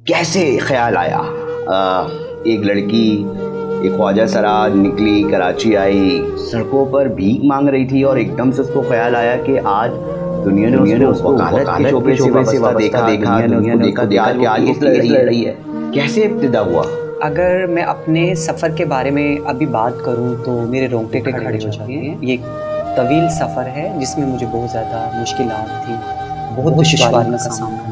کیسے خیال آیا؟ ایک لڑکی ایک خواجہ سرا نکلی، کراچی آئی، سڑکوں پر بھیک مانگ رہی تھی اور ایک دم سے اس کو خیال آیا کہ آج دنیا نے اس کو وکالت کے شعبے سے وابستہ دیکھا، دنیا نے دیکھا کہ آج وہ کیس لڑ رہی ہے۔ کیسے ابتدا ہوا؟ اگر میں اپنے سفر کے بارے میں ابھی بات کروں تو میرے رونگٹے کھڑے ہو جاتے ہیں۔ یہ ایک طویل سفر ہے جس میں مجھے بہت زیادہ مشکلات تھیں، بہت دشواریوں کا سامنا کرنا۔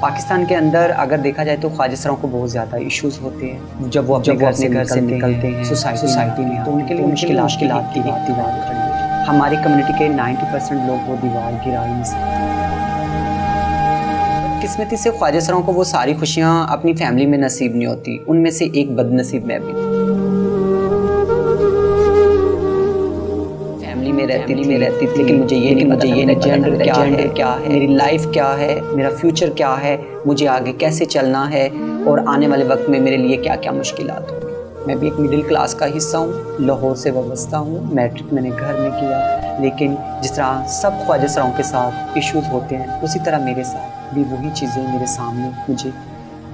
پاکستان کے اندر اگر دیکھا جائے تو خواجہ سراؤں کو بہت زیادہ ایشوز ہوتے ہیں جب وہ اپنے گھر سے نکلتے ہیں سوسائٹی میں، تو ان کے لیے مشکلات کی ایک دیوار کھڑی ہوتی ہے۔ ہماری کمیونٹی کے 90% لوگ وہ دیوار گرا ہی نہیں سکتے۔ قسمتی سے خواجہ سراؤں کو وہ ساری خوشیاں اپنی فیملی میں نصیب نہیں ہوتی، ان میں سے ایک بد نصیب میں بھی تھی۔ فیملی میں رہتی تھی لیکن مجھے یہ نہیں پتا میرا جینڈر کیا ہے، میری لائف کیا ہے، میرا فیوچر کیا ہے، مجھے آگے کیسے چلنا ہے اور آنے والے وقت میں میرے لیے کیا کیا مشکلات ہوں گی۔ میں بھی ایک مڈل کلاس کا حصہ ہوں، لاہور سے وابستہ ہوں، میٹرک میں نے گھر میں کیا، لیکن جس طرح سب خواجہ سراؤں کے ساتھ ایشوز ہوتے ہیں اسی طرح میرے ساتھ بھی وہی چیزیں میرے سامنے مجھے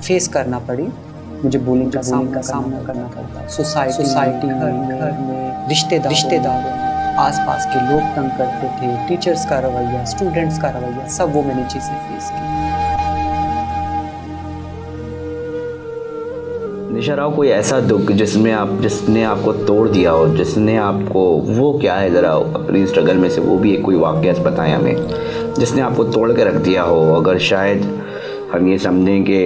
فیس کرنا پڑی۔ مجھے بولنگ کا سامنا کرنا پڑتا، سوسائٹی میں، گھر میں، رشتے داروں، آس پاس کے لوگ تنگ کرتے تھے، ٹیچرز کا رویہ، اسٹوڈنٹس کا رویہ، سب وہ میں نے چیزیں فیس کی۔ نشا راؤ، کوئی ایسا دکھ جس نے آپ کو توڑ دیا ہو، جس نے آپ کو، وہ کیا ہے؟ ذرا اپنی اسٹرگل میں سے وہ بھی ایک کوئی واقعہ بتائیں ہمیں جس نے آپ کو توڑ کے رکھ دیا ہو۔ اگر شاید ہم یہ سمجھیں کہ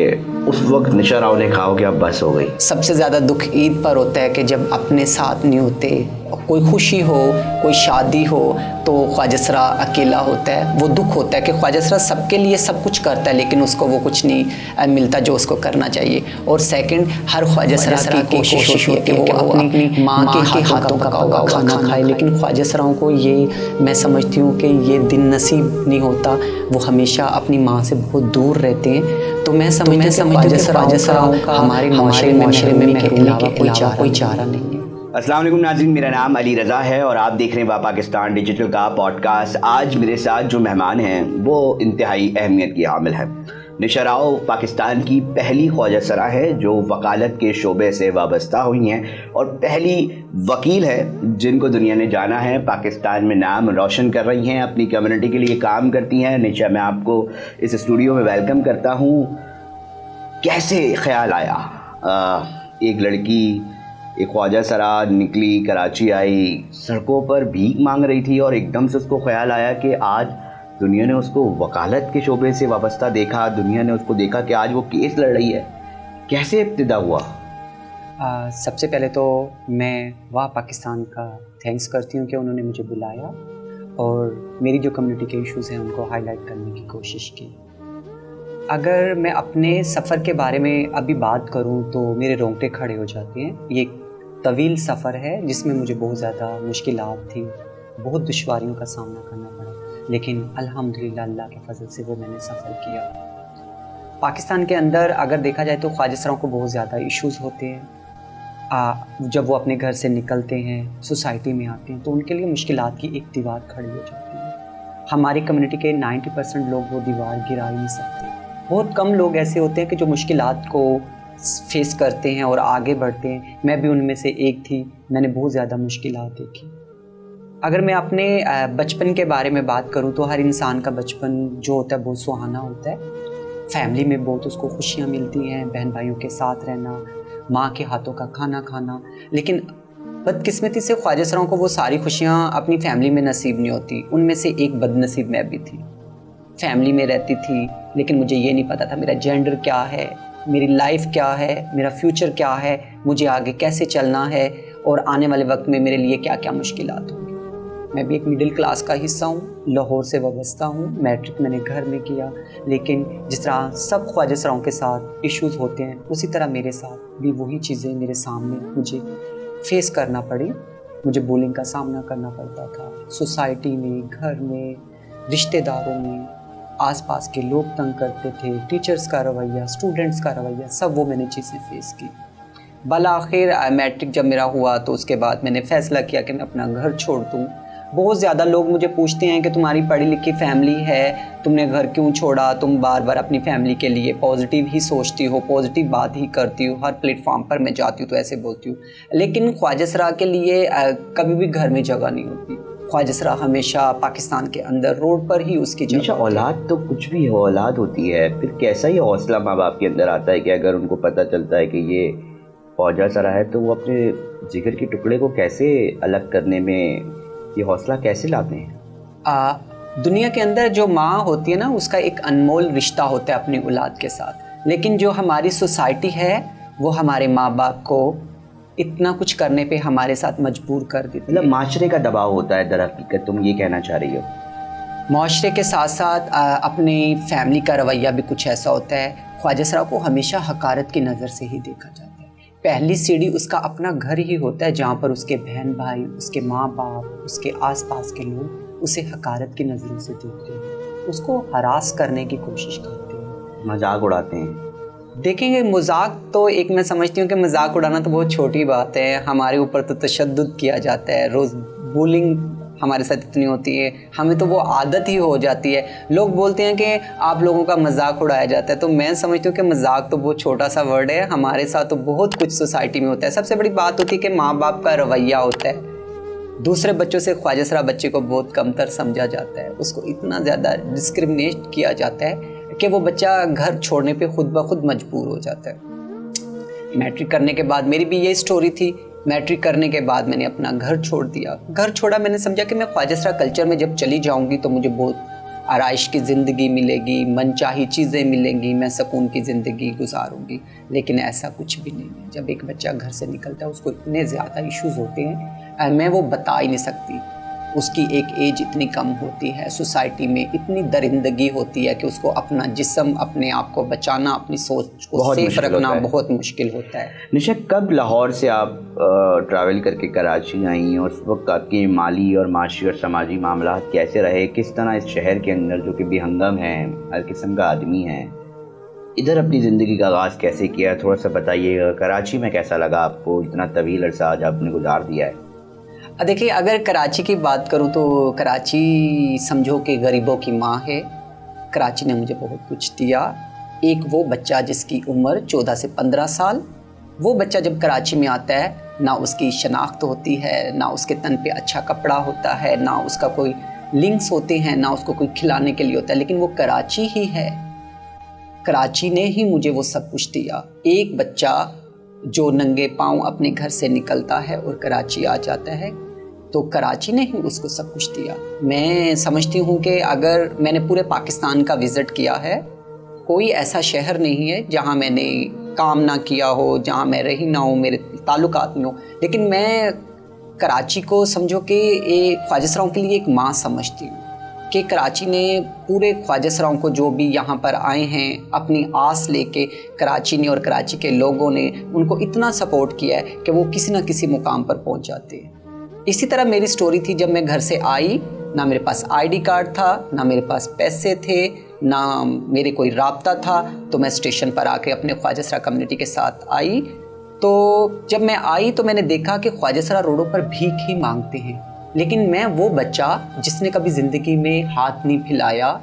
اس وقت نشا راؤ نے کہا ہو کہ اب بس ہو گئی۔ سب سے زیادہ دکھ عید پر ہوتا ہے کہ جب اپنے ساتھ نہیں ہوتے، کوئی خوشی ہو، کوئی شادی ہو تو خواجہ سرا اکیلا ہوتا ہے۔ وہ دکھ ہوتا ہے کہ خواجہ سرا سب کے لیے سب کچھ کرتا ہے لیکن اس کو وہ کچھ نہیں ملتا جو اس کو کرنا چاہیے۔ اور سیکنڈ، ہر خواجہ سرا کی کوشش ہوتی ہے کہ وہ اپنی ماں کے ہاتھوں کا کھانا کھائے، لیکن خواجہ سراؤں کو یہ میں سمجھتی ہوں کہ یہ دن نصیب نہیں ہوتا، وہ ہمیشہ اپنی ماں سے بہت دور رہتے ہیں۔ تو میں سمجھتی ہوں کہ خواجہ سراؤں کا ہمارے معاشرے میں محرومی کے علاوہ کوئی چارہ نہیں ہے۔ السلام علیکم ناظرین، میرا نام علی رضا ہے اور آپ دیکھ رہے ہیں پاکستان ڈیجیٹل کا پوڈ کاسٹ۔ آج میرے ساتھ جو مہمان ہیں وہ انتہائی اہمیت کی حامل ہیں۔ نشا راؤ پاکستان کی پہلی خواجہ سرا ہے جو وکالت کے شعبے سے وابستہ ہوئی ہیں اور پہلی وکیل ہے جن کو دنیا نے جانا ہے، پاکستان میں نام روشن کر رہی ہیں، اپنی کمیونٹی کے لیے کام کرتی ہیں۔ نشا، میں آپ کو اس اسٹوڈیو میں ویلکم کرتا ہوں۔ کیسے خیال آیا؟ ایک لڑکی ایک خواجہ سرا نکلی، کراچی آئی، سڑکوں پر بھیک مانگ رہی تھی اور ایک دم سے اس کو خیال آیا کہ آج دنیا نے اس کو وکالت کے شعبے سے وابستہ دیکھا، دنیا نے اس کو دیکھا کہ آج وہ کیس لڑ رہی ہے۔ کیسے ابتدا ہوا؟ سب سے پہلے تو میں پاکستان کا تھینکس کرتی ہوں کہ انہوں نے مجھے بلایا اور میری جو کمیونٹی کے ایشوز ہیں ان کو ہائی لائٹ کرنے کی کوشش کی۔ اگر میں اپنے سفر کے بارے میں ابھی بات کروں تو میرے رونگٹے کھڑے ہو جاتے ہیں۔ یہ ایک طویل سفر ہے جس میں مجھے بہت زیادہ مشکلات تھیں، بہت دشواریوں کا سامنا کرنا پڑا، لیکن الحمدللہ اللہ کے فضل سے وہ میں نے سفر کیا۔ پاکستان کے اندر اگر دیکھا جائے تو خواجہ سراؤں کو بہت زیادہ ایشوز ہوتے ہیں جب وہ اپنے گھر سے نکلتے ہیں، سوسائٹی میں آتے ہیں تو ان کے لیے مشکلات کی ایک دیوار کھڑی ہو جاتی ہے۔ ہماری کمیونٹی کے 90% لوگ وہ دیوار گرا ہی نہیں سکتے۔ بہت کم لوگ ایسے ہوتے ہیں کہ جو مشکلات کو فیس کرتے ہیں اور آگے بڑھتے ہیں۔ میں بھی ان میں سے ایک تھی، میں نے بہت زیادہ مشکلات دیکھی۔ اگر میں اپنے بچپن کے بارے میں بات کروں تو ہر انسان کا بچپن جو ہوتا ہے بہت سہانا ہوتا ہے۔ فیملی میں بہت اس کو خوشیاں ملتی ہیں، بہن بھائیوں کے ساتھ رہنا، ماں کے ہاتھوں کا کھانا کھانا، لیکن بدقسمتی سے خواجہ سراؤں کو وہ ساری خوشیاں اپنی فیملی میں نصیب نہیں ہوتی، ان میں سے ایک بد نصیب میں بھی تھی۔ فیملی میں رہتی تھی لیکن مجھے یہ نہیں پتا تھا میرا جینڈر کیا ہے، میری لائف کیا ہے، میرا فیوچر کیا ہے، مجھے آگے کیسے چلنا ہے اور آنے والے وقت میں میرے لیے کیا کیا مشکلات ہوں گی۔ میں بھی ایک مڈل کلاس کا حصہ ہوں، لاہور سے وابستہ ہوں، میٹرک میں نے گھر میں کیا، لیکن جس طرح سب خواجہ سراؤں کے ساتھ ایشوز ہوتے ہیں اسی طرح میرے ساتھ بھی وہی چیزیں میرے سامنے مجھے فیس کرنا پڑی۔ مجھے بولنگ کا سامنا کرنا پڑتا تھا، سوسائٹی میں، گھر میں، رشتے داروں میں، آس پاس کے لوگ تنگ کرتے تھے، ٹیچرز کا رویہ، اسٹوڈنٹس کا رویہ، سب وہ میں نے چیزیں فیس کی۔ بالآخر میٹرک جب میرا ہوا تو اس کے بعد میں نے فیصلہ کیا کہ میں اپنا گھر چھوڑ دوں بہت زیادہ لوگ مجھے پوچھتے ہیں کہ تمہاری پڑھی لکھی فیملی ہے، تم نے گھر کیوں چھوڑا، تم بار بار اپنی فیملی کے لیے پازیٹیو ہی سوچتی ہو، پازیٹیو بات ہی کرتی ہو، ہر پلیٹ فارم پر میں جاتی ہوں تو ایسے بولتی ہوں. لیکن خواجہ سرا کے لیے کبھی بھی گھر میں جگہ نہیں ہوتی. خواجہ سرا ہمیشہ پاکستان کے اندر روڈ پر ہی اس کی جگہ. اولاد تو کچھ بھی ہو، اولاد ہوتی ہے، پھر کیسا یہ حوصلہ ماں باپ کے اندر آتا ہے کہ اگر ان کو پتہ چلتا ہے کہ یہ خواجہ سرا ہے تو وہ اپنے جگر کے ٹکڑے کو کیسے الگ کرنے میں یہ حوصلہ کیسے لاتے ہیں؟ دنیا کے اندر جو ماں ہوتی ہے نا، اس کا ایک انمول رشتہ ہوتا ہے اپنی اولاد کے ساتھ، لیکن جو ہماری سوسائٹی ہے وہ ہمارے ماں باپ کو اتنا کچھ کرنے پہ ہمارے ساتھ مجبور کر دیتی ہے. مطلب معاشرے کا دباؤ ہوتا ہے در حقیقت، تم یہ کہنا چاہ رہی ہو؟ معاشرے کے ساتھ ساتھ اپنی فیملی کا رویہ بھی کچھ ایسا ہوتا ہے. خواجہ سرا کو ہمیشہ حقارت کی نظر سے ہی دیکھا جاتا ہے. پہلی سیڑھی اس کا اپنا گھر ہی ہوتا ہے جہاں پر اس کے بہن بھائی، اس کے ماں باپ، اس کے آس پاس کے لوگ اسے حقارت کی نظروں سے دیکھتے ہیں، اس کو ہراس کرنے کی کوشش کرتے ہیں، مذاق اڑاتے ہیں. دیکھیں گے مذاق تو ایک میں سمجھتی ہوں کہ مذاق اڑانا تو بہت چھوٹی بات ہے. ہمارے اوپر تو تشدد کیا جاتا ہے، روز بولنگ ہمارے ساتھ اتنی ہوتی ہے، ہمیں تو وہ عادت ہی ہو جاتی ہے. لوگ بولتے ہیں کہ آپ لوگوں کا مذاق اڑایا جاتا ہے، تو میں سمجھتی ہوں کہ مذاق تو بہت چھوٹا سا ورڈ ہے. ہمارے ساتھ تو بہت کچھ سوسائٹی میں ہوتا ہے. سب سے بڑی بات ہوتی ہے کہ ماں باپ کا رویہ ہوتا ہے. دوسرے بچوں سے خواجہ سرا بچے کو بہت کمتر سمجھا جاتا ہے، اس کو اتنا زیادہ ڈسکرمنیٹ کیا جاتا ہے کہ وہ بچہ گھر چھوڑنے پہ خود بخود مجبور ہو جاتا ہے. میٹرک کرنے کے بعد میری بھی یہ سٹوری تھی. میٹرک کرنے کے بعد میں نے اپنا گھر چھوڑ دیا. گھر چھوڑا، میں نے سمجھا کہ میں خواجہ سرا کلچر میں جب چلی جاؤں گی تو مجھے بہت آرائش کی زندگی ملے گی، من چاہی چیزیں ملیں گی، میں سکون کی زندگی گزاروں گی. لیکن ایسا کچھ بھی نہیں ہے. جب ایک بچہ گھر سے نکلتا ہے اس کو اتنے زیادہ ایشوز ہوتے ہیں، میں وہ بتا ہی نہیں سکتی. اس کی ایک ایج اتنی کم ہوتی ہے، سوسائٹی میں اتنی درندگی ہوتی ہے کہ اس کو اپنا جسم، اپنے آپ کو بچانا، اپنی سوچ کو سیف رکھنا بہت مشکل ہوتا ہے. نشا، کب لاہور سے آپ ٹریول کر کے کراچی آئیں اور اس وقت آپ کے مالی اور معاشی اور سماجی معاملات کیسے رہے؟ کس طرح اس شہر کے اندر جو کہ بھی ہنگم ہے، ہر قسم کا آدمی ہے، ادھر اپنی زندگی کا آغاز کیسے کیا؟ تھوڑا سا بتائیے گا. کراچی میں کیسا لگا آپ کو؟ اتنا طویل عرصہ آج آپ نے گزار دیا ہے. دیکھیے، اگر کراچی کی بات کروں تو کراچی سمجھو کہ غریبوں کی ماں ہے. کراچی نے مجھے بہت کچھ دیا. ایک وہ بچہ جس کی عمر 14 سے 15 سال، وہ بچہ جب کراچی میں آتا ہے، نہ اس کی شناخت ہوتی ہے، نہ اس کے تن پہ اچھا کپڑا ہوتا ہے، نہ اس کا کوئی لنکس ہوتے ہیں، نہ اس کو کوئی کھلانے کے لیے ہوتا ہے، لیکن وہ کراچی ہی ہے. کراچی نے ہی مجھے وہ سب کچھ دیا. ایک بچہ جو ننگے پاؤں اپنے گھر سے نکلتا ہے اور کراچی آ جاتا ہے تو کراچی نے ہی اس کو سب کچھ دیا. میں سمجھتی ہوں کہ اگر میں نے پورے پاکستان کا وزٹ کیا ہے، کوئی ایسا شہر نہیں ہے جہاں میں نے کام نہ کیا ہو، جہاں میں رہی نہ ہوں، میرے تعلقات نہ ہوں، لیکن میں کراچی کو سمجھو کہ خواجہ سراؤں کے لیے ایک ماں سمجھتی ہوں. کہ کراچی نے پورے خواجہ سراؤں کو جو بھی یہاں پر آئے ہیں اپنی آس لے کے، کراچی نے اور کراچی کے لوگوں نے ان کو اتنا سپورٹ کیا ہے کہ وہ کسی نہ کسی مقام پر پہنچ جاتے ہیں. اسی طرح میری سٹوری تھی. جب میں گھر سے آئی، نہ میرے پاس آئی ڈی کارڈ تھا، نہ میرے پاس پیسے تھے، نہ میرے کوئی رابطہ تھا، تو میں اسٹیشن پر آ کے اپنے خواجہ سرا کمیونٹی کے ساتھ آئی. تو جب میں آئی تو میں نے دیکھا کہ خواجہ سرا روڈوں پر بھیک ہی مانگتے ہیں. لیکن میں وہ بچہ جس نے کبھی زندگی میں ہاتھ نہیں پھیلایا،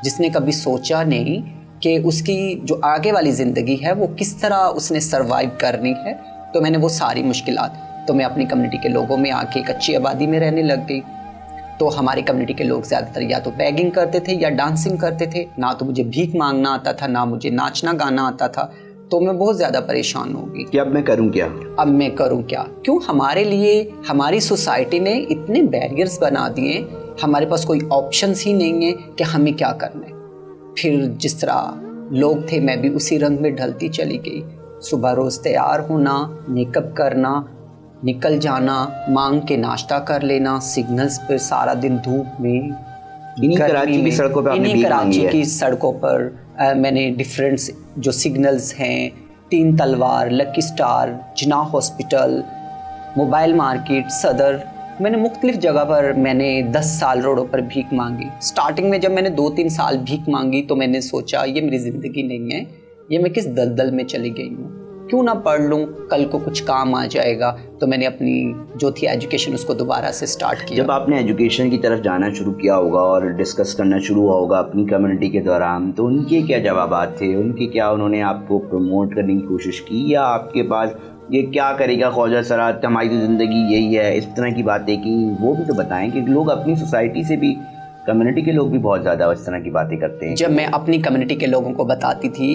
جس نے کبھی سوچا نہیں کہ اس کی جو آگے والی زندگی ہے وہ کس طرح اس نے سروائیو کرنی ہے، تو میں نے وہ ساری مشکلات، تو میں اپنی کمیونٹی کے لوگوں میں آ کے ایک اچھی آبادی میں رہنے لگ گئی. تو ہماری کمیونٹی کے لوگ زیادہ تر یا تو بیگنگ کرتے تھے یا ڈانسنگ کرتے تھے. نہ تو مجھے بھیک مانگنا آتا تھا، نہ مجھے ناچنا گانا آتا تھا. تو میں بہت زیادہ پریشان ہو گئی کہ اب میں کروں کیا، اب میں کروں کیا. کیوں ہمارے لیے ہماری سوسائٹی نے اتنے بیریئرز بنا دیے، ہمارے پاس کوئی آپشنز ہی نہیں ہے کہ ہمیں کیا کرنا ہے. پھر جس طرح لوگ تھے میں بھی اسی رنگ میں ڈھلتی چلی گئی. صبح روز تیار ہونا، میک اپ کرنا، نکل جانا، مانگ کے ناشتہ کر لینا، سگنلز پر سارا دن دھوپ میں، کراچی کی سڑکوں پہ انہیں کراچی کی سڑکوں پر میں نے ڈیفرنٹ جو سگنلز ہیں، 3 تلوار، لکی سٹار، جناح ہاسپٹل، موبائل مارکیٹ، صدر، میں نے مختلف جگہ پر میں نے 10 سال روڈوں پر بھیک مانگی. سٹارٹنگ میں جب میں نے 2-3 سال بھیک مانگی تو میں نے سوچا یہ میری زندگی نہیں ہے، یہ میں کس دلدل میں چلی گئی ہوں. क्यों ना पढ़ लूँ, कल को कुछ काम आ जाएगा। तो मैंने अपनी जो थी एजुकेशन उसको दोबारा से स्टार्ट किया। जब आपने एजुकेशन की तरफ जाना शुरू किया होगा और डिस्कस करना शुरू हुआ होगा अपनी कम्युनिटी के दौरान, तो उनके क्या जवाबात थे, उनके क्या, उन्होंने आपको प्रमोट करने की कोशिश की, या आपके पास ये क्या करेगा ख्वाजा सरा, हमारी तो ज़िंदगी यही है, इस तरह की बातें की? वो भी तो बताएं कि लोग अपनी सोसाइटी से भी, कम्युनिटी के लोग भी बहुत ज़्यादा इस तरह की बातें करते हैं। जब मैं अपनी कम्युनिटी के लोगों को बताती थी,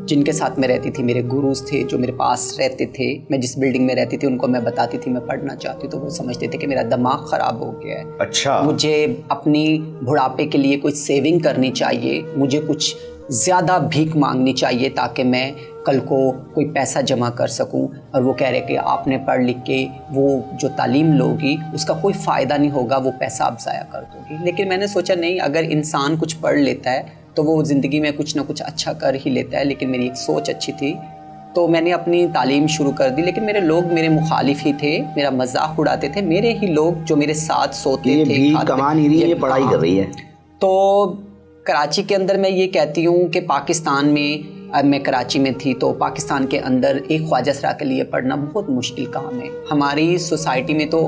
जिनके साथ मैं रहती थी, मेरे गुरुज थे जो मेरे पास रहते थे, मैं जिस बिल्डिंग में रहती थी, उनको मैं बताती थी मैं पढ़ना चाहती हूँ, तो वो समझते थे कि मेरा दिमाग ख़राब हो गया है। अच्छा। मुझे अपनी बुढ़ापे के लिए कुछ सेविंग करनी चाहिए, मुझे कुछ ज़्यादा भीख मांगनी चाहिए ताकि मैं कल को कोई पैसा जमा कर सकूं। और वो कह रहे कि आपने पढ़ लिख के वो जो तालीम लोगी उसका कोई फ़ायदा नहीं होगा, वो पैसा आप ज़ाया कर दोगी। लेकिन मैंने सोचा नहीं, अगर इंसान कुछ पढ़ लेता है तो वो ज़िंदगी में कुछ ना कुछ अच्छा कर ही लेता है। लेकिन मेरी एक सोच अच्छी थी तो मैंने अपनी तालीम शुरू कर दी। लेकिन मेरे लोग मेरे मुखालिफ ही थे, मेरा मजाक उड़ाते थे, मेरे ही लोग जो मेरे साथ सोते थे। ये कमा नहीं रही है, पढ़ाई कर रही है। तो कराची के अंदर मैं ये कहती हूँ कि पाकिस्तान में, मैं कराची में थी तो पाकिस्तान के अंदर एक ख्वाजा सरा के लिए पढ़ना बहुत मुश्किल काम है। हमारी सोसाइटी में तो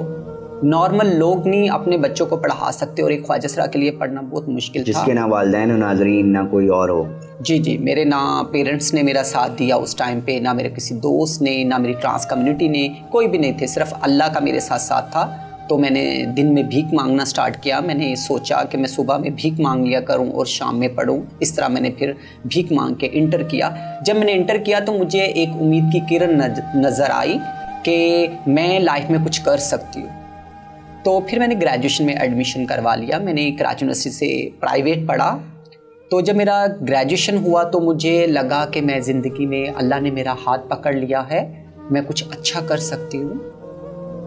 नॉर्मल लोग नहीं अपने बच्चों को पढ़ा सकते और एक ख्वाजा सरा के लिए पढ़ना बहुत मुश्किल था। जिसके ना वालिदैन हो, नाज़रीन, ना कोई और हो। जी, मेरे ना पेरेंट्स ने मेरा साथ दिया उस टाइम पे, ना मेरे किसी दोस्त ने, ना मेरी ट्रांस कम्युनिटी ने, कोई भी नहीं थे, सिर्फ अल्लाह का मेरे साथ था। तो मैंने दिन में भीख मांगना स्टार्ट किया। मैंने सोचा कि मैं सुबह में भीख मांग लिया करूं और शाम में पढूं। इस तरह मैंने फिर भीख मांग के इंटर किया। जब मैंने इंटर किया तो मुझे एक उम्मीद की किरण नज़र आई कि मैं लाइफ में कुछ कर सकती हूँ। तो फिर मैंने ग्रेजुएशन में एडमिशन करवा लिया। मैंने कराची यूनिवर्सिटी से प्राइवेट पढ़ा। तो जब मेरा ग्रेजुएशन हुआ तो मुझे लगा कि मैं ज़िंदगी में, अल्लाह ने मेरा हाथ पकड़ लिया है, मैं कुछ अच्छा कर सकती हूँ।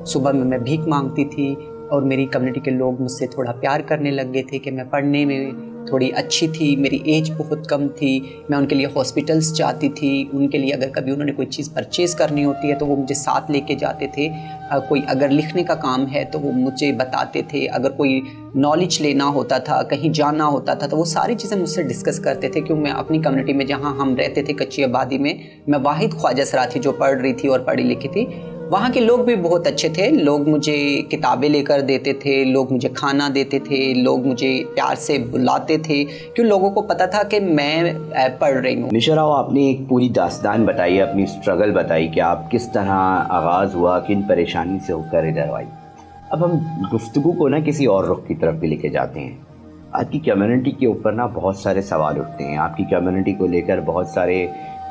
सुबह में मैं भीख मांगती थी और मेरी कम्युनिटी के लोग मुझसे थोड़ा प्यार करने लग गए थे कि मैं पढ़ने में थोड़ी अच्छी थी, मेरी एज बहुत कम थी। मैं उनके लिए हॉस्पिटल्स जाती थी, उनके लिए अगर कभी उन्होंने कोई चीज़ परचेज़ करनी होती है तो वो मुझे साथ लेके जाते थे। कोई अगर लिखने का काम है तो वो मुझे बताते थे, अगर कोई नॉलेज लेना होता था, कहीं जाना होता था तो वो सारी चीज़ें मुझसे डिस्कस करते थे। क्योंकि मैं अपनी कम्युनिटी में, जहाँ हम रहते थे कच्ची आबादी में, मैं वाहिद ख्वाजा सरा थी जो पढ़ रही थी और पढ़ी लिखी थी। वहाँ के लोग भी बहुत अच्छे थे, लोग मुझे किताबें लेकर देते थे, लोग मुझे खाना देते थे, लोग मुझे प्यार से बुलाते थे, क्यों लोगों को पता था कि मैं पढ़ रही हूँ। निशा राव, आपने एक पूरी दास्तान बताई, अपनी स्ट्रगल बताई कि आप किस तरह आगाज़ हुआ, किन परेशानी से होकर इधर आई। अब हम गुफ्तगू को ना किसी और रुख की तरफ भी लेके जाते हैं। आपकी कम्युनिटी के ऊपर ना बहुत सारे सवाल उठते हैं, आपकी कम्युनिटी को लेकर बहुत सारे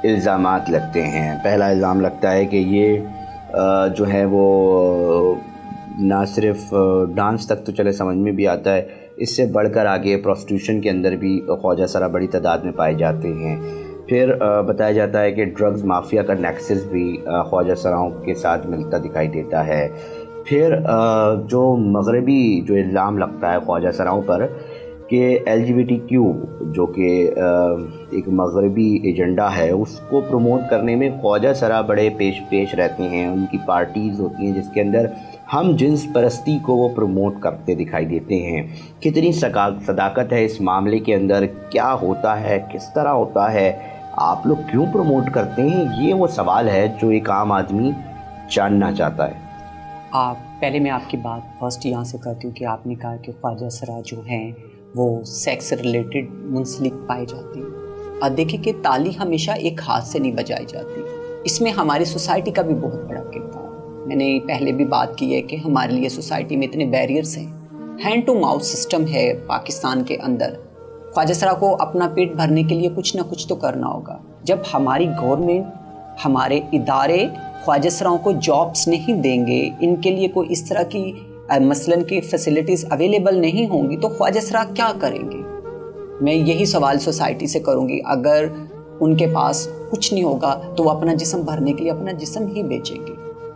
इल्ज़ामात लगते हैं। पहला इल्ज़ाम लगता है कि ये जो है वो ना सिर्फ डांस तक तो चले समझ में भी आता है, इससे बढ़कर आगे प्रोस्टिट्यूशन के अंदर भी ख्वाजा सरा बड़ी तादाद में पाए जाते हैं। फिर बताया जाता है कि ड्रग्स माफिया का नेक्सस भी ख्वाजा सराओं के साथ मिलता दिखाई देता है। फिर जो मगरबी जो इल्ज़ाम लगता है ख्वाजा सराओं पर कि LGBTQ जो कि एक मगरबी एजेंडा है, उसको प्रमोट करने में ख्वाजा सरा बड़े पेश रहते हैं। उनकी पार्टीज़ होती हैं जिसके अंदर हम जिन्स परस्ती को वो प्रमोट करते दिखाई देते हैं। कितनी सदाकत है इस मामले के अंदर, क्या होता है, किस तरह होता है, आप लोग क्यों प्रमोट करते हैं? ये वो सवाल है जो एक आम आदमी जानना चाहता है। पहले मैं आपकी बात फर्स्ट यहाँ से करती हूँ कि आपने कहा कि ख्वाजा सरा जो हैं वो सेक्स रिलेटेड मुंसलिक पाए जाती हैं। देखिए कि ताली हमेशा एक हाथ से नहीं बजाई जाती, इसमें हमारी सोसाइटी का भी बहुत बड़ा किरदार है। मैंने पहले भी बात की है कि हमारे लिए सोसाइटी में इतने बैरियर्स हैं। हैंड टू माउथ सिस्टम है पाकिस्तान के अंदर। ख्वाजा सरा को अपना पेट भरने के लिए कुछ ना कुछ तो करना होगा। जब हमारी गवर्नमेंट, हमारे इदारे ख्वाजा सराओं को जॉब्स नहीं देंगे, इनके लिए कोई इस तरह की मसलन की फैसिलिटीज़ अवेलेबल नहीं होंगी, तो ख्वाजा सरा क्या करेंगे? मैं यही सवाल सोसाइटी से करूँगी। अगर उनके पास कुछ नहीं होगा तो वो अपना जिस्म भरने के लिए अपना जिस्म ही बेचेंगे।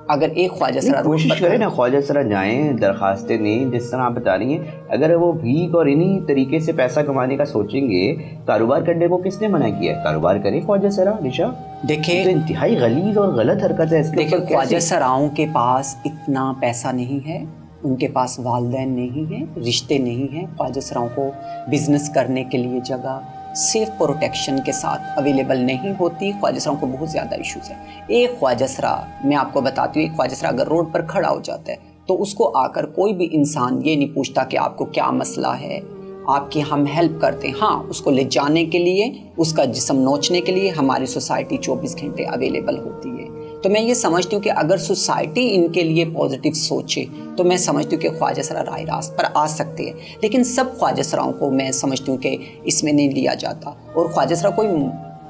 अगर एक ख्वाजा सरा कोशिश करें ना, ख्वाजा सरा जाएँ, दरखास्तें दें, जिस तरह आप बता रही हैं। अगर वो भीख और इन्हीं तरीके से पैसा कमाने का सोचेंगे, कारोबार करने को किसने मना किया है? कारोबार करें ख्वाजा सरा। निशा, देखिए तो इंतहाई गलीज और गलत हरकत है। देखिए, ख्वाजा सराओं के पास इतना पैसा नहीं है, उनके पास वालिदैन नहीं है, रिश्ते नहीं हैं। ख्वाजा सराओं को बिज़नेस करने के लिए जगह, सेफ प्रोटेक्शन के साथ अवेलेबल नहीं होती। ख्वाजा को बहुत ज़्यादा इश्यूज़ है। एक ख्वाजा, मैं आपको बताती हूँ, एक ख्वाजा अगर रोड पर खड़ा हो जाता है तो उसको आकर कोई भी इंसान ये नहीं पूछता कि आपको क्या मसला है, आपकी हम हेल्प करते हैं। हाँ, उसको ले जाने के लिए, उसका जिस्म नोचने के लिए हमारी सोसाइटी 24 घंटे अवेलेबल होती है। तो मैं ये समझती हूँ कि अगर सोसाइटी इनके लिए पॉजिटिव सोचे तो मैं समझती हूँ कि ख्वाजा सरा राह रास्त पर आ सकते हैं। लेकिन सब ख्वाजा सराओं को मैं समझती हूँ कि इसमें नहीं लिया जाता, और ख्वाजा सरा कोई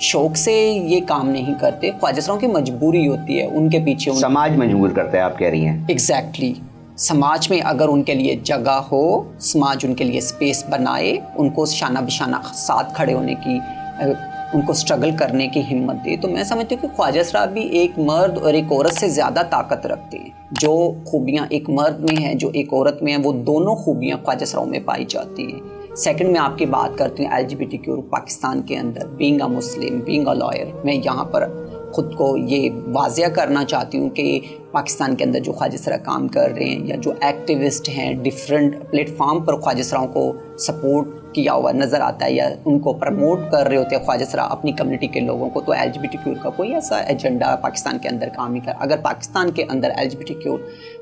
शौक से ये काम नहीं करते, ख्वाजा सराओं की मजबूरी होती है, उनके पीछे समाज मजबूर करता है, आप कह रही हैं। एग्जैक्टली समाज में अगर उनके लिए जगह हो, समाज उनके लिए स्पेस बनाए, उनको शाना बिशाना साथ खड़े होने की, उनको स्ट्रगल करने की हिम्मत दे, तो मैं समझती हूँ कि ख्वाजा सरा भी एक मर्द और एक औरत से ज़्यादा ताकत रखते हैं। जो खूबियाँ एक मर्द में हैं, जो एक औरत में हैं, वो दोनों खूबियाँ ख्वाजा सराओं में पाई जाती हैं। सेकंड में आपकी बात करती हूँ LGBTQ पाकिस्तान के अंदर, being a Muslim, being a lawyer, मैं यहाँ पर ख़ुद को ये वाज़िया करना चाहती हूँ कि पाकिस्तान के अंदर जो ख्वाजा सरा काम कर रहे हैं या जो एक्टिविस्ट हैं, डिफरेंट प्लेटफॉर्म पर ख्वाजा सराओं को सपोर्ट किया हुआ नज़र आता है या उनको प्रमोट कर रहे होते हैं ख्वाजा सरा अपनी कम्युनिटी के लोगों को। तो LGBTQ का कोई ऐसा एजेंडा पाकिस्तान के अंदर काम नहीं कर। अगर पाकिस्तान के अंदर LGBTQ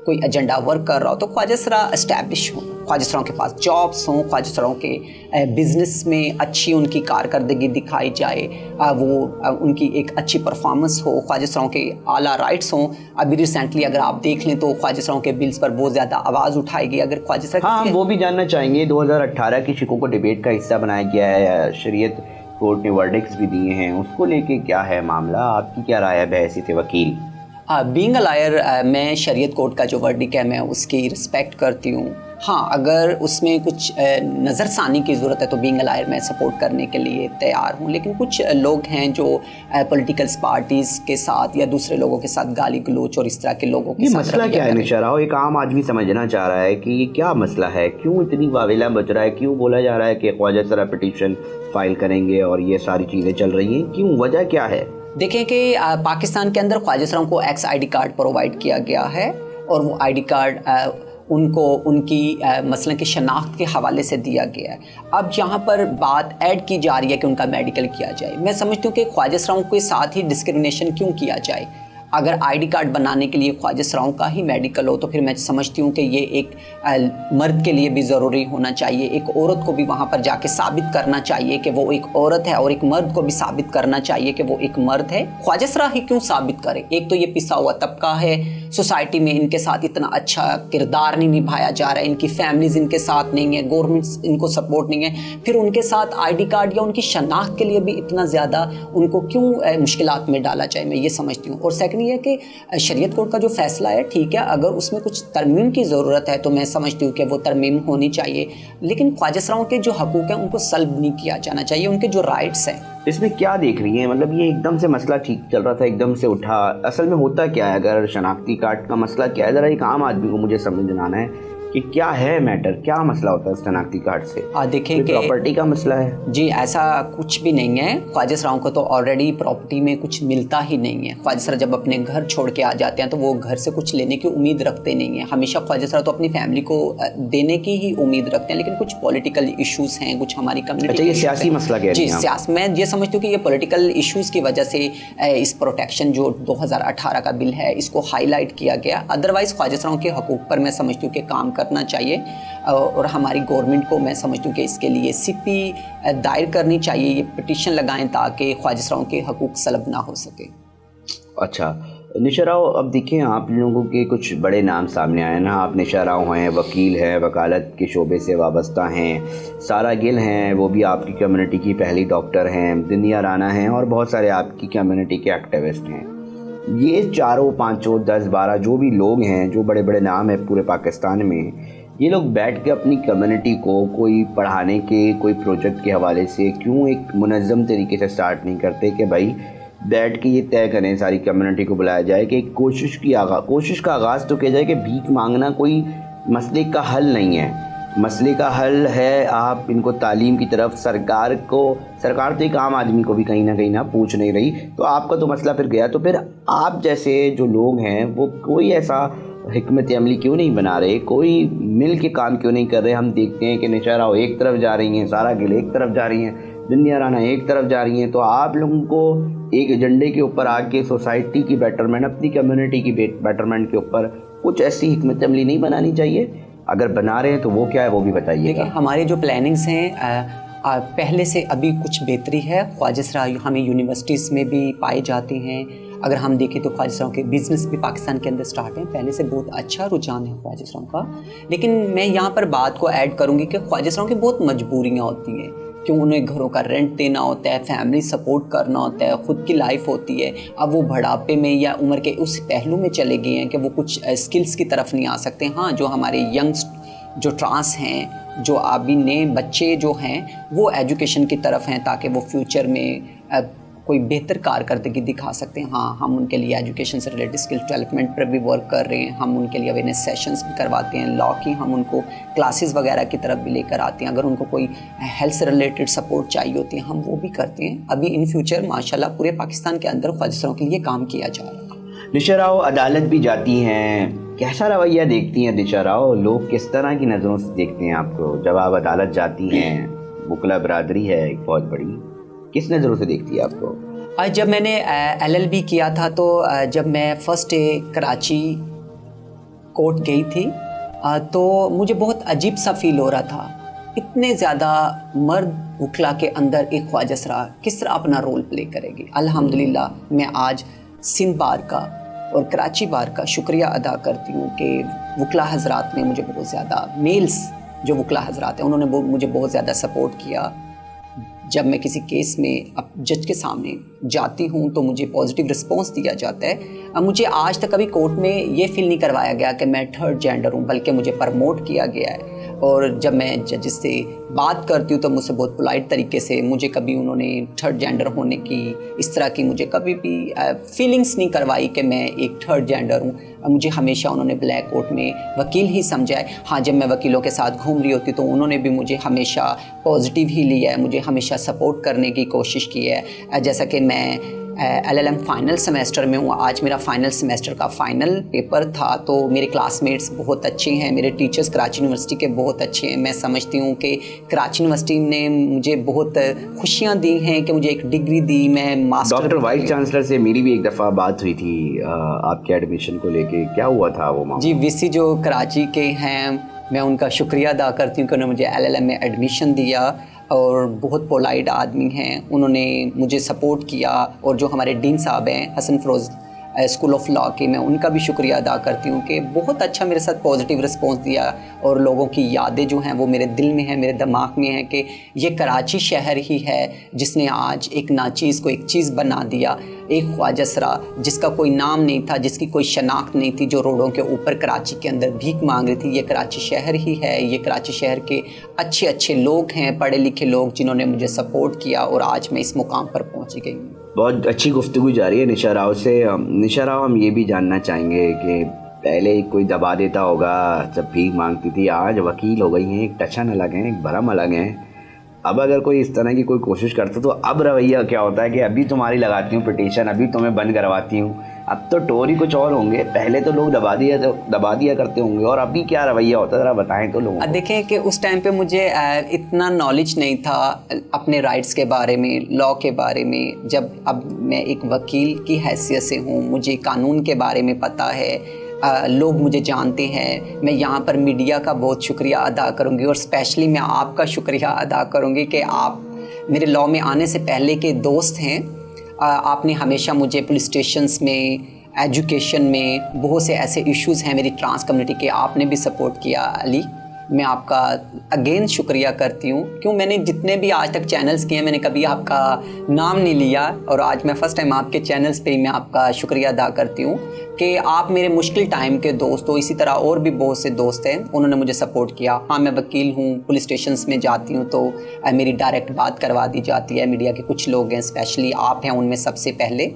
कोई एजेंडा वर्क कर रहा हो तो ख्वाजा सरा इस्टेब्लिश हो, ख्वाजा सराओं के पास जॉब्स हों, ख्वाजा सराओं के बिज़नेस में अच्छी उनकी कारकर्दगी दिखाई जाए, वो उनकी एक अच्छी परफॉर्मेंस हो, ख्वाजा सराओं के आला राइट्स हों। अभी रिसेंटली अगर आप देख लें तो ख्वाजा सराओं के बिल्स पर बहुत ज़्यादा आवाज़ उठाई गई। अगर ख्वाजा सरा, हाँ, हम वो भी जानना चाहेंगे। 2018 की शिकों को डिबेट का हिस्सा बनाया गया है, शरीयत कोर्ट ने वर्डिक्ट्स भी दिए हैं, उसको लेके क्या है मामला, आपकी क्या राय है बहैसियत वकील? बीइंग अ लॉयर, मैं शरीयत कोर्ट का जो वर्डिक्ट है मैं उसकी रिस्पेक्ट करती हूँ। हाँ, अगर उसमें कुछ नज़रसानी की ज़रूरत है तो बीइंग अ लॉयर मैं सपोर्ट करने के लिए तैयार हूँ। लेकिन कुछ लोग हैं जो पॉलिटिकल पार्टीज़ के साथ या दूसरे लोगों के साथ गाली गलोच और इस तरह के लोगों के साथ, मसला क्या है निशा राव? एक आम आदमी समझना चाह रहा है कि ये क्या मसला है, क्यों इतनी वावेला बच रहा है, क्यों बोला जा रहा है कि ख्वाजा सरा पिटीशन फाइल करेंगे और ये सारी चीज़ें चल रही हैं, क्यों, वजह क्या है? देखें कि पाकिस्तान के अंदर ख्वाजा सराओं को एक्स ID कार्ड प्रोवाइड किया गया है और वो ID कार्ड उनको उनकी मसलन की शनाख्त के हवाले से दिया गया है। अब यहाँ पर बात ऐड की जा रही है कि उनका मेडिकल किया जाए। मैं समझती हूँ कि ख्वाजा सराओं के साथ ही डिस्क्रिमिनेशन क्यों किया जाए। अगर ID कार्ड बनाने के लिए ख्वाजा सराओं का ही मेडिकल हो तो फिर मैं समझती हूँ कि ये एक मर्द के लिए भी ज़रूरी होना चाहिए, एक औरत को भी वहाँ पर जाके साबित करना चाहिए कि वो एक औरत है, और एक मर्द को भी साबित करना चाहिए कि वो एक मर्द है। ख्वाजा सरा ही क्यों साबित करे? एक तो ये पिसा हुआ तबका है, सोसाइटी में इनके साथ इतना अच्छा किरदार नहीं निभाया जा रहा है, इनकी फैमिलीज़ इनके साथ नहीं है, गवर्नमेंट इनको सपोर्ट नहीं है, फिर उनके साथ ID कार्ड या उनकी शनाख्त के लिए भी इतना ज़्यादा उनको क्यों मुश्किलात में डाला जाए, मैं ये समझती हूँ। और सेकंड ये है कि शरीयत कोर्ट का जो फैसला है, ठीक है, अगर उसमें कुछ तरमीम की ज़रूरत है तो मैं समझती हूँ कि वो तरमीम होनी चाहिए, लेकिन ख्वाजा सराओं के जो हकूक़ हैं उनको सल्ब नहीं किया जाना चाहिए, उनके जो राइट्स हैं। इसमें क्या देख रही हैं? मतलब ये एकदम से मसला ठीक चल रहा था, एकदम से उठा, असल में होता क्या है? अगर शनाख्ती कार्ड का मसला क्या है, ज़रा एक आम आदमी को मुझे समझना है कि क्या है मैटर, क्या मसला होता है शनाख्ती कार्ड से? देखें कि प्रॉपर्टी का मसला है? जी, ऐसा कुछ भी नहीं है। ख्वाजा सराओं को तो ऑलरेडी प्रॉपर्टी में कुछ मिलता ही नहीं है। ख्वाजा सरा जब अपने घर छोड़ के आ जाते हैं तो वो घर से कुछ लेने की उम्मीद रखते नहीं है। हमेशा ख्वाजा सरा तो अपनी फैमिली को देने की ही उम्मीद रखते हैं, लेकिन कुछ पॉलिटिकल इशूज़ हैं, कुछ हमारी कम्युनिटी। अच्छा, ये सियासी मसला क्या है? जी, सियासी, मैं ये समझती हूँ कि ये पॉलिटिकल इशूज़ की वजह से इस प्रोटेक्शन जो 2018 का बिल है इसको हाईलाइट किया गया। अदरवाइज़ ख्वाजा सराओं के हकूक़ पर मैं समझती हूँ कि काम करना चाहिए, और हमारी गवर्नमेंट को मैं समझती हूँ कि इसके लिए CP दायर करनी चाहिए, ये पिटीशन लगाएं ताकि ख्वाजा सराओं के हकूक़ सलब ना हो सके। अच्छा निशा राव, अब देखिए आप लोगों के कुछ बड़े नाम सामने आए ना। आप निशा राव हैं, वकील हैं, वकालत के शोबे से वाबस्ता हैं, सारा गिल हैं, वो भी आपकी कम्युनिटी की पहली डॉक्टर हैं, दुनिया राना हैं, और बहुत सारे आपकी कम्युनिटी के एक्टिविस्ट हैं। ये चारों पाँचों 10-12 जो भी लोग हैं, जो बड़े बड़े नाम हैं पूरे पाकिस्तान में, ये लोग बैठ के अपनी कम्युनिटी को कोई पढ़ाने के, कोई प्रोजेक्ट के हवाले से क्यों एक मुनज़्ज़म तरीके से स्टार्ट नहीं करते कि भाई बैठ के ये तय करें, सारी कम्युनिटी को बुलाया जाए कि एक कोशिश का आगाज़ तो किया जाए कि भीख मांगना कोई मसले का हल नहीं है। मसले का हल है आप इनको तालीम की तरफ, सरकार तो एक आम आदमी को भी कहीं ना पूछ नहीं रही, तो आपका तो मसला फिर गया। तो फिर आप जैसे जो लोग हैं वो कोई ऐसा हिकमत अमली क्यों नहीं बना रहे, कोई मिल के काम क्यों नहीं कर रहे? हम देखते हैं कि निशा राव एक तरफ जा रही हैं, सारा गिल एक तरफ जा रही हैं, दुनियाराना एक तरफ जा रही हैं, तो आप लोगों को एक एजेंडे के ऊपर आके सोसाइटी की बेटरमेंट, अपनी कम्युनिटी की बेटरमेंट के ऊपर कुछ ऐसी हिकमत अमली नहीं बनानी चाहिए? अगर बना रहे हैं तो वो क्या है, वो भी बताइएगा। देखिए, हमारे जो प्लानिंग्स हैं पहले से अभी कुछ बेहतरी है। ख्वाजा सरा हमें यूनिवर्सिटीज़ में भी पाए जाते हैं। अगर हम देखें तो ख्वाजा सराओं के बिज़नेस भी पाकिस्तान के अंदर स्टार्ट हैं। पहले से बहुत अच्छा रुझान है ख्वाजा सराओं का। लेकिन मैं यहाँ पर बात को ऐड करूँगी कि ख्वाजा सराओं की बहुत मजबूरियाँ होती हैं, क्यों उन्हें घरों का रेंट देना होता है, फैमिली सपोर्ट करना होता है, ख़ुद की लाइफ होती है। अब वो बुढ़ापे में या उम्र के उस पहलू में चले गए हैं कि वो कुछ स्किल्स की तरफ नहीं आ सकते। हाँ, जो हमारे जो ट्रांस हैं, जो अभी नए बच्चे जो हैं, वो एजुकेशन की तरफ हैं ताकि वो फ्यूचर में कोई बेहतर कारकर्दगी दिखा सकते हैं। हाँ, हम उनके लिए एजुकेशन से रिलेटेड स्किल डेवलपमेंट पर भी वर्क कर रहे हैं। हम उनके लिए अवेयरनेस सेशंस भी करवाते हैं, लॉ की हम उनको क्लासेस वगैरह की तरफ भी लेकर आते हैं। अगर उनको कोई हेल्थ से रिलेटेड सपोर्ट चाहिए होती है, हम वो भी करते हैं। अभी इन फ्यूचर माशाल्लाह पूरे पाकिस्तान के अंदर ख्वाजा सराओं के लिए काम किया जा रहा है। निशा राव अदालत भी जाती हैं, कैसा रवैया देखती हैं निशा राव? लोग किस तरह की नज़रों से देखते हैं आपको जब आप अदालत जाती हैं? वकला बरादरी है एक बहुत बड़ी, किस नज़रों से देखती है आपको? आज जब मैंने LLB किया था तो जब मैं फ़र्स्ट डे कराची कोर्ट गई थी तो मुझे बहुत अजीब सा फील हो रहा था। इतने ज़्यादा मर्द वकला के अंदर एक ख्वाजा सरा किस तरह अपना रोल प्ले करेगी। अल्हम्दुलिल्लाह मैं आज सिंध बार का और कराची बार का शुक्रिया अदा करती हूँ कि वकला हज़रात ने मुझे बहुत ज़्यादा, मेल्स जो वकला हज़रात हैं उन्होंने मुझे बहुत ज़्यादा सपोर्ट किया। जब मैं किसी केस में अब जज के सामने जाती हूँ तो मुझे पॉजिटिव रिस्पॉन्स दिया जाता है। अब मुझे आज तक कभी कोर्ट में ये फील नहीं करवाया गया कि मैं थर्ड जेंडर हूँ, बल्कि मुझे प्रमोट किया गया है। और जब मैं जज से बात करती हूँ तो मुझसे बहुत पोलाइट तरीके से, मुझे कभी उन्होंने थर्ड जेंडर होने की इस तरह की मुझे कभी भी फीलिंग्स नहीं करवाई कि मैं एक थर्ड जेंडर हूँ। मुझे हमेशा उन्होंने ब्लैक कोर्ट में वकील ही समझा है। हाँ, जब मैं वकीलों के साथ घूम रही होती तो उन्होंने भी मुझे हमेशा पॉजिटिव ही लिया है, मुझे हमेशा सपोर्ट करने की कोशिश की है। जैसा कि मैं LLM फाइनल सेमेस्टर में हूँ, आज मेरा फाइनल सेमेस्टर का फाइनल पेपर था तो मेरे क्लासमेट्स बहुत अच्छे हैं, मेरे टीचर्स कराची यूनिवर्सिटी के बहुत अच्छे हैं। मैं समझती हूँ कि कराची यूनिवर्सिटी ने मुझे बहुत खुशियाँ दी हैं कि मुझे एक डिग्री दी। मैं मास्टर डॉक्टर वाइस चांसलर से मेरी भी एक दफ़ा बात हुई थी आपके एडमिशन को लेके, क्या हुआ था वो मामला? जी, VC जो कराची के हैं, मैं उनका शुक्रिया अदा करती हूँ कि उन्होंने मुझे LLM में एडमिशन दिया और बहुत पोलाइट आदमी हैं, उन्होंने मुझे सपोर्ट किया। और जो हमारे डीन साहब हैं Hasan Feroz school of law के, मैं उनका भी शुक्रिया अदा करती हूँ कि बहुत अच्छा मेरे साथ पॉजिटिव रिस्पॉन्स दिया। और लोगों की यादें जो हैं वो मेरे दिल में हैं, मेरे दिमाग में हैं कि ये कराची शहर ही है जिसने आज एक नाचीज़ को एक चीज़ बना दिया। एक ख्वाजा सरा जिसका कोई नाम नहीं था, जिसकी कोई शनाख्त नहीं थी, जो रोडों के ऊपर कराची के अंदर भीख मांग रही थी, ये कराची शहर ही है। ये कराची शहर के अच्छे अच्छे लोग हैं, पढ़े लिखे लोग, जिन्होंने मुझे सपोर्ट किया और आज मैं इस मुकाम पर पहुँची गई हूँ। बहुत अच्छी गुफ्तगू जारी है निशा राव से। निशा राव, हम ये भी जानना चाहेंगे कि पहले कोई दबा देता होगा जब भीख मांगती थी, आज वकील हो गई हैं, एक टशन अलग है, एक भरम अलग है। अब अगर कोई इस तरह की कोई कोशिश करता तो अब रवैया क्या होता है कि अभी तुम्हारी लगाती हूँ पिटीशन, अभी तुम्हें बंद करवाती हूँ, अब तो टोर ही कुछ और होंगे। पहले तो लोग दबा दिया करते होंगे, और अभी क्या रवैया होता है, ज़रा बताएं तो लोगों को। देखें कि उस टाइम पे मुझे इतना नॉलेज नहीं था अपने राइट्स के बारे में, लॉ के बारे में। जब अब मैं एक वकील की हैसियत से हूँ, मुझे कानून के बारे में पता है, लोग मुझे जानते हैं। मैं यहाँ पर मीडिया का बहुत शुक्रिया अदा करूँगी और स्पेशली मैं आपका शुक्रिया अदा करूँगी कि आप मेरे लॉ में आने से पहले के दोस्त हैं। आपने हमेशा मुझे पुलिस स्टेशंस में, एजुकेशन में, बहुत से ऐसे इश्यूज़ हैं मेरी ट्रांस कम्युनिटी के, आपने भी सपोर्ट किया। अली, मैं आपका अगेन शुक्रिया करती हूँ। क्यों, मैंने जितने भी आज तक चैनल्स किए हैं, मैंने कभी आपका नाम नहीं लिया, और आज मैं फ़र्स्ट टाइम आपके चैनल्स पे ही मैं आपका शुक्रिया अदा करती हूँ कि आप मेरे मुश्किल टाइम के दोस्त हो। इसी तरह और भी बहुत से दोस्त हैं, उन्होंने मुझे सपोर्ट किया। हाँ, मैं वकील हूँ, पुलिस स्टेशंस में जाती हूँ तो मेरी डायरेक्ट बात करवा दी जाती है। मीडिया के कुछ लोग हैं, स्पेशली आप हैं उनमें सबसे पहले,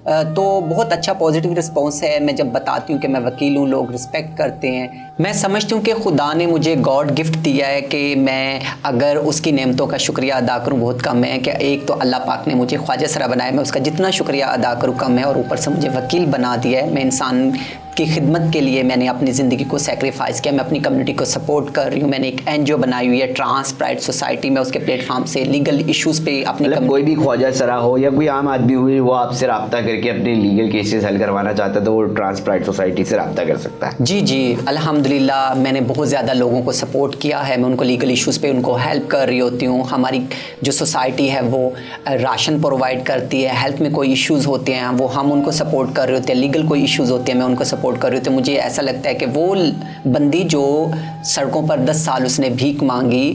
तो बहुत अच्छा पॉजिटिव रिस्पॉन्स है। मैं जब बताती हूँ कि मैं वकील हूँ, लोग रिस्पेक्ट करते हैं। मैं समझती हूँ कि खुदा ने मुझे गॉड गिफ्ट दिया है कि मैं अगर उसकी नेमतों का शुक्रिया अदा करूँ बहुत कम है। कि एक तो अल्लाह पाक ने मुझे ख्वाजा सरा बनाया, मैं उसका जितना शुक्रिया अदा करूँ कम है, और ऊपर से मुझे वकील बना दिया है। मैं इंसान کی خدمت کے لیے میں نے اپنی زندگی کو سیکریفائز کیا. میں اپنی کمیونٹی کو سپورٹ کر رہی ہوں. میں نے ایک NGO بنائی ہوئی ہے ٹرانس پرائڈ سوسائٹی. میں اس کے پلیٹ فارم سے لیگل ایشوز پہ اپنی کوئی بھی خواجہ سرا ہو یا کوئی عام آدمی ہوئی وہ آپ سے رابطہ کر کے اپنے لیگل کیسز حل کروانا چاہتا ہے تو وہ ٹرانس پرائڈ سوسائٹی سے رابطہ کر سکتا ہے. جی الحمدللہ میں نے بہت زیادہ لوگوں کو سپورٹ کیا ہے. میں ان کو لیگل ایشوز پہ ان کو ہیلپ کر رہی ہوتی ہوں. ہماری جو سوسائٹی ہے وہ راشن پرووائڈ کرتی ہے. ہیلتھ میں کوئی ایشوز ہوتے ہیں وہ ہم ان کو سپورٹ کر رہے ہوتے ہیں. لیگل کوئی ایشوز ہوتے ہیں میں ان کو سپورٹ کر رہی ہوتی ہوں. مجھے ایسا لگتا ہے کہ وہ بندی جو سڑکوں پر 10 سال اس نے بھیک مانگی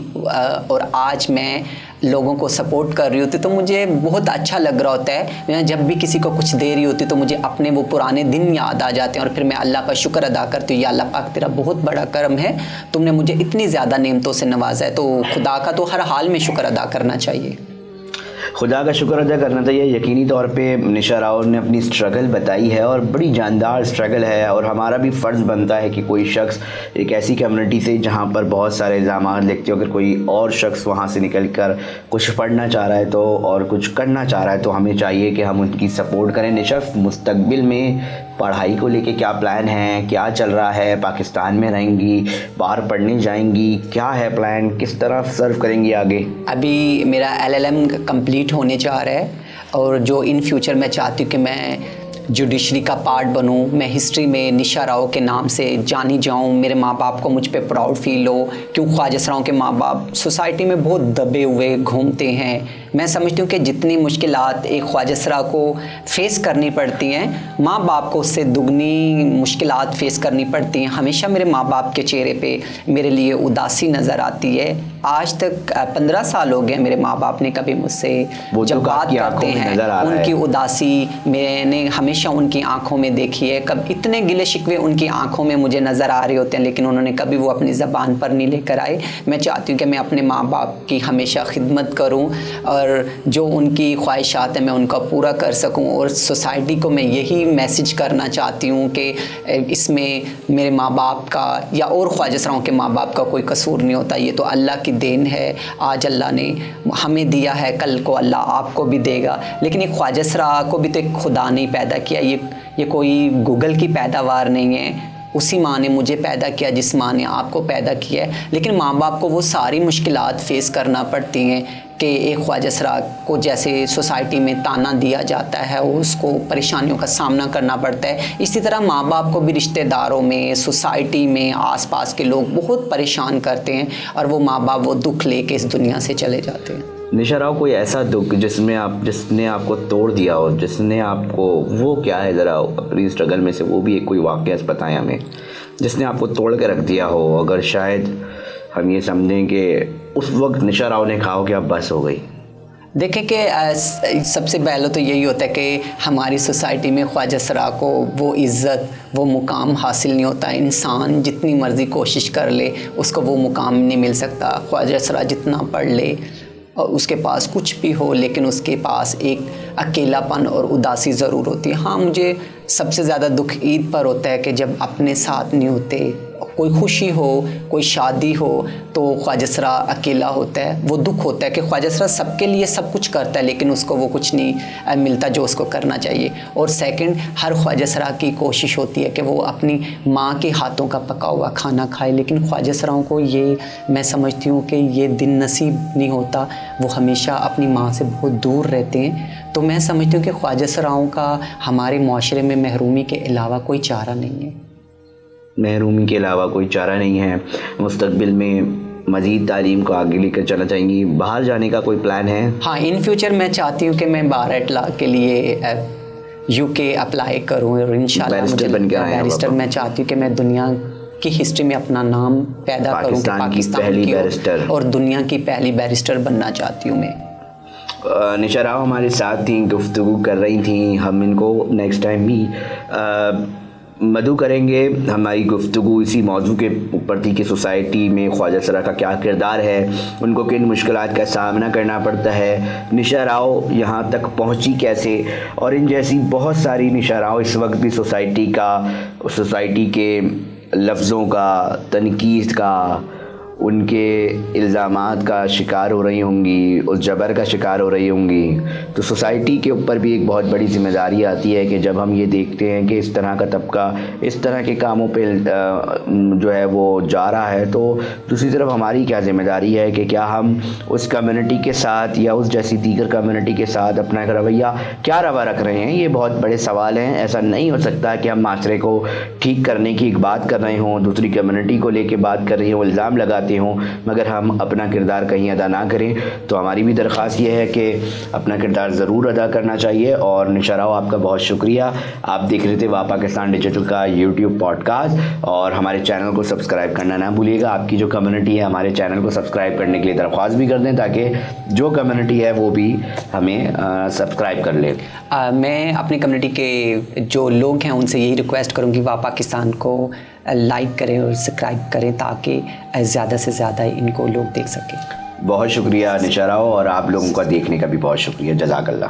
اور آج میں لوگوں کو سپورٹ کر رہی ہوتی تو مجھے بہت اچھا لگ رہا ہوتا ہے. میں جب بھی کسی کو کچھ دے رہی ہوتی تو مجھے اپنے وہ پرانے دن یاد آ جاتے ہیں اور پھر میں اللہ کا شکر ادا کرتی ہوں. یا اللہ پاک تیرا بہت بڑا کرم ہے, تم نے مجھے اتنی زیادہ نعمتوں سے نوازا ہے. تو خدا کا تو ہر حال میں شکر ادا کرنا چاہیے. خدا کا شکر ادا کرنا چاہیے. یقینی طور پہ نشا راؤ نے اپنی اسٹرگل بتائی ہے اور بڑی جاندار اسٹرگل ہے, اور ہمارا بھی فرض بنتا ہے کہ کوئی شخص ایک ایسی کمیونٹی سے جہاں پر بہت سارے الزامات لکھتے ہو, اگر کوئی اور شخص وہاں سے نکل کر کچھ پڑھنا چاہ رہا ہے تو اور کچھ کرنا چاہ رہا ہے تو ہمیں چاہیے کہ ہم ان کی سپورٹ کریں. نشا مستقبل میں پڑھائی کو لے کے کیا پلان ہے, کیا چل رہا ہے, پاکستان میں رہیں گی, باہر پڑھنے جائیں گی, کیا ہے پلان, کس طرح سرو کریں گی آگے؟ ابھی میرا LLM کمپلیٹ ہونے جا رہا ہے اور جو ان فیوچر میں چاہتی ہوں کہ میں جوڈیشری کا پارٹ بنوں, میں ہسٹری میں نشا راؤ کے نام سے جانی جاؤں, میرے ماں باپ کو مجھ پہ پراؤڈ فیل ہو. کیوں خواجہ سراؤں کے ماں باپ سوسائٹی میں بہت دبے ہوئے گھومتے ہیں. میں سمجھتی ہوں کہ جتنی مشکلات ایک خواجہ سرا کو فیس کرنی پڑتی ہیں ماں باپ کو اس سے دگنی مشکلات فیس کرنی پڑتی ہیں. ہمیشہ میرے ماں باپ کے چہرے پہ میرے لیے اداسی نظر آتی ہے. آج تک 15 سال ہو گئے میرے ماں باپ نے کبھی مجھ سے جب بات کرتے ہیں ان کی اداسی میں نے ہمیشہ ان کی آنکھوں میں دیکھی ہے. کب اتنے گلے شکوے ان کی آنکھوں میں مجھے نظر آ رہے ہوتے ہیں لیکن انہوں نے کبھی وہ اپنی زبان پر نہیں لے کر آئے. میں چاہتی ہوں کہ میں اپنے ماں باپ کی ہمیشہ خدمت کروں اور جو ان کی خواہشات ہیں میں ان کا پورا کر سکوں. اور سوسائٹی کو میں یہی میسج کرنا چاہتی ہوں کہ اس میں میرے ماں باپ کا یا اور خواجہ سراؤں کے ماں باپ کا کوئی قصور نہیں ہوتا. یہ تو اللہ کی دین ہے. آج اللہ نے ہمیں دیا ہے, کل کو اللہ آپ کو بھی دے گا. لیکن ایک خواجہ سرا کو بھی تو ایک خدا نہیں پیدا کیا. یہ کوئی گوگل کی پیداوار نہیں ہے. اسی ماں نے مجھے پیدا کیا جس ماں نے آپ کو پیدا کیا ہے. لیکن ماں باپ کو وہ ساری مشکلات فیس کرنا پڑتی ہیں کہ ایک خواجہ سرا کو جیسے سوسائٹی میں تانا دیا جاتا ہے اس کو پریشانیوں کا سامنا کرنا پڑتا ہے. اسی طرح ماں باپ کو بھی رشتہ داروں میں, سوسائٹی میں, آس پاس کے لوگ بہت پریشان کرتے ہیں اور وہ ماں باپ وہ دکھ لے کے اس دنیا سے چلے جاتے ہیں. نشا راؤ کوئی ایسا دکھ جس نے آپ کو توڑ دیا ہو, جس نے آپ کو, وہ کیا ہے ذرا اپنی اسٹرگل میں سے وہ بھی ایک کوئی واقعہ بتائیں ہمیں جس نے آپ کو توڑ کے رکھ دیا ہو. اگر شاید ہم یہ سمجھیں کہ اس وقت نشا راؤ نے کہا ہو کہ اب بس ہو گئی. دیکھیں کہ سب سے پہلے تو یہی ہوتا ہے کہ ہماری سوسائٹی میں خواجہ سرا کو وہ عزت وہ مقام حاصل نہیں ہوتا. انسان جتنی مرضی کوشش کر لے اس کو وہ مقام نہیں مل سکتا. خواجہ سرا جتنا پڑھ لے اور اس کے پاس کچھ بھی ہو لیکن اس کے پاس ایک اکیلا پن اور اداسی ضرور ہوتی ہے. ہاں مجھے سب سے زیادہ دکھ عید پر ہوتا ہے کہ جب اپنے ساتھ نہیں ہوتے. کوئی خوشی ہو, کوئی شادی ہو تو خواجہ سرا اکیلا ہوتا ہے. وہ دکھ ہوتا ہے کہ خواجہ سرا سب کے لیے سب کچھ کرتا ہے لیکن اس کو وہ کچھ نہیں ملتا جو اس کو کرنا چاہیے. اور سیکنڈ, ہر خواجہ سرا کی کوشش ہوتی ہے کہ وہ اپنی ماں کے ہاتھوں کا پکا ہوا کھانا کھائے, لیکن خواجہ سراؤں کو یہ میں سمجھتی ہوں کہ یہ دن نصیب نہیں ہوتا. وہ ہمیشہ اپنی ماں سے بہت دور رہتے ہیں. تو میں سمجھتی ہوں کہ خواجہ سراؤں کا ہمارے معاشرے میں محرومی کے علاوہ کوئی چارہ نہیں ہے. محرومی کے علاوہ کوئی چارہ نہیں ہے. مستقبل میں مزید تعلیم کو آگے لے کر چلنا چاہیں گی. باہر جانے کا کوئی پلان ہے؟ ہاں, ان فیوچر میں چاہتی ہوں کہ میں بار ایٹ لا کے لیے UK اپلائی کروں اور انشاءاللہ بیرسٹر میں چاہتی ہوں کہ میں دنیا کی ہسٹری میں اپنا نام پیدا کروں کہ پاکستان کی اور دنیا کی پہلی بیرسٹر بننا چاہتی ہوں میں. نشا راؤ ہمارے ساتھ تھیں, گفتگو کر رہی تھیں. ہم ان کو نیکسٹ ٹائم بھی مدعو کریں گے. ہماری گفتگو اسی موضوع کے اوپر تھی کہ سوسائٹی میں خواجہ سرا کا کیا کردار ہے, ان کو کن مشکلات کا سامنا کرنا پڑتا ہے, نشا راؤ یہاں تک پہنچی کیسے, اور ان جیسی بہت ساری نشا راؤ اس وقت بھی سوسائٹی کے لفظوں کا, تنقید کا, ان کے الزامات کا شکار ہو رہی ہوں گی، اس جبر کا شکار ہو رہی ہوں گی، تو سوسائٹی کے اوپر بھی ایک بہت بڑی ذمہ داری آتی ہے کہ جب ہم یہ دیکھتے ہیں کہ اس طرح کا طبقہ اس طرح کے کاموں پہ جو ہے وہ جا رہا ہے، تو دوسری طرف ہماری کیا ذمہ داری ہے کہ کیا ہم اس کمیونٹی کے ساتھ یا اس جیسی دیگر کمیونٹی کے ساتھ اپنا ایک رویہ کیا روا رکھ رہے ہیں۔ یہ بہت بڑے سوال ہیں۔ ایسا نہیں ہو سکتا کہ ہم معاشرے کو ٹھیک کرنے کی ایک بات کر رہے ہوں، دوسری کمیونٹی کو لے کے بات کر رہی ہوں، الزام لگاتے ہوں، مگر ہم اپنا کردار کہیں ادا نہ کریں۔ تو ہماری بھی درخواست یہ ہے کہ اپنا کردار ضرور ادا کرنا چاہیے۔ اور نشا راؤ، آپ کا بہت شکریہ۔ آپ دیکھ رہے تھے وا پاکستان ڈیجیٹل کا یوٹیوب پوڈ کاسٹ، اور ہمارے چینل کو سبسکرائب کرنا نہ بھولیے گا۔ آپ کی جو کمیونٹی ہے ہمارے چینل کو سبسکرائب کرنے کے لیے درخواست بھی کر دیں، تاکہ جو کمیونٹی ہے وہ بھی ہمیں سبسکرائب کر لے۔ میں اپنی کمیونٹی کے جو لوگ ہیں ان سے یہی ریکویسٹ کروں گی وا پاکستان کو لائک کریں اور سبسکرائب کریں، تاکہ زیادہ سے زیادہ ان کو لوگ دیکھ سکیں۔ بہت شکریہ نشا راؤ، اور آپ لوگوں کا دیکھنے کا بھی بہت شکریہ۔ جزاک اللہ۔